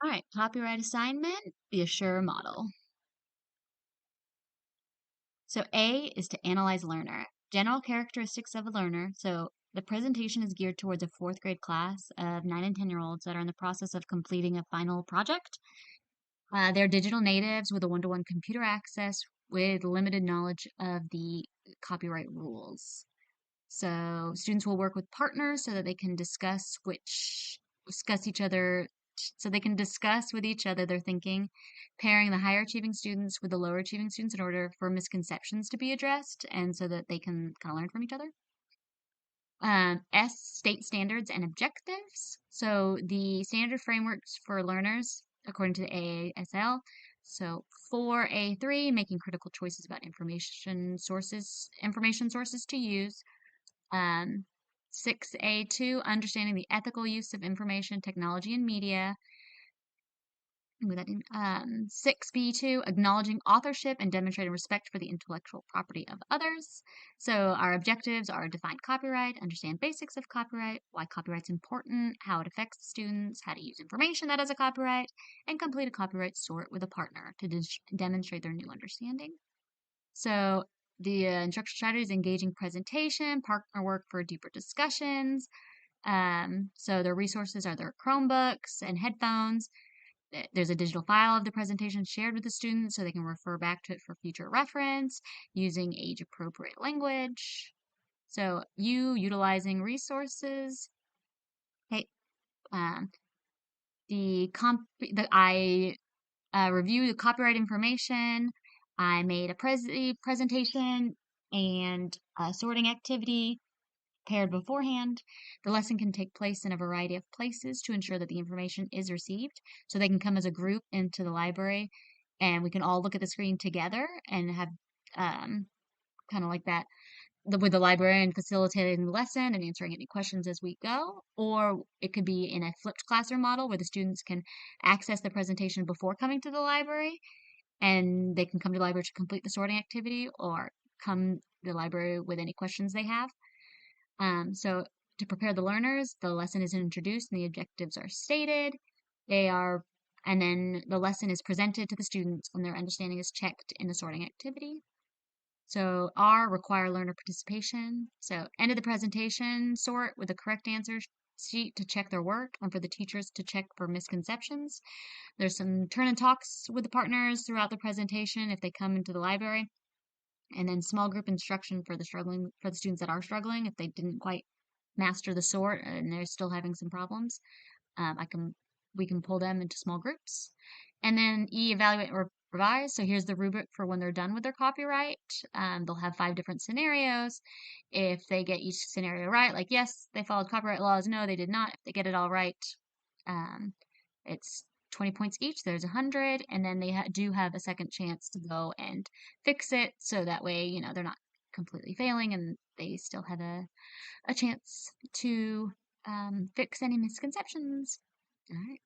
All right, copyright assignment, the Assure model. So A is to analyze learner. General characteristics of a learner. So the presentation is geared towards a fourth grade class of 9 and 10-year-olds that are in the process of completing a final project. They're digital natives with a one-to-one computer access with limited knowledge of the copyright rules. So students will work with partners so that they can discuss each other, so they can discuss with each other their thinking, pairing the higher achieving students with the lower achieving students in order for misconceptions to be addressed and so that they can kind of learn from each other. State standards and objectives. So the standard frameworks for learners according to the AASL. So 4A3, making critical choices about information sources to use. 6A2, understanding the ethical use of information technology and media. 6B2, acknowledging authorship and demonstrating respect for the intellectual property of others. So our objectives are define copyright, understand basics of copyright, why copyright's important, how it affects students, how to use information that has a copyright, and complete a copyright sort with a partner to demonstrate their new understanding. So the instructional strategy is engaging presentation, partner work for deeper discussions. So their resources are their Chromebooks and headphones. There's a digital file of the presentation shared with the students so they can refer back to it for future reference using age-appropriate language. So you utilizing resources. Hey, um, I review the copyright information. I made a presentation and a sorting activity paired beforehand. The lesson can take place in a variety of places to ensure that the information is received. So they can come as a group into the library and we can all look at the screen together and have kind of like that with the librarian facilitating the lesson and answering any questions as we go. Or it could be in a flipped classroom model where the students can access the presentation before coming to the library and they can come to the library to complete the sorting activity or come to the library with any questions they have. So to prepare the learners, the lesson is introduced and the objectives are stated. And then the lesson is presented to the students and their understanding is checked in the sorting activity. So R, require learner participation. So end of the presentation, sort with the correct answer sheet to check their work and for the teachers to check for misconceptions. There's some turn and talks with the partners throughout the presentation if they come into the library. And then small group instruction for the students that are struggling if they didn't quite master the sort and they're still having some problems. We can pull them into small groups. And then E, evaluate or revise. So here's the rubric for when they're done with their copyright. They'll have 5 different scenarios. If they get each scenario right, like yes, they followed copyright laws, no, they did not. If they get it all right, it's 20 points each. There's 100, and then they do have a second chance to go and fix it. So that way, they're not completely failing and they still have a chance to fix any misconceptions. All right.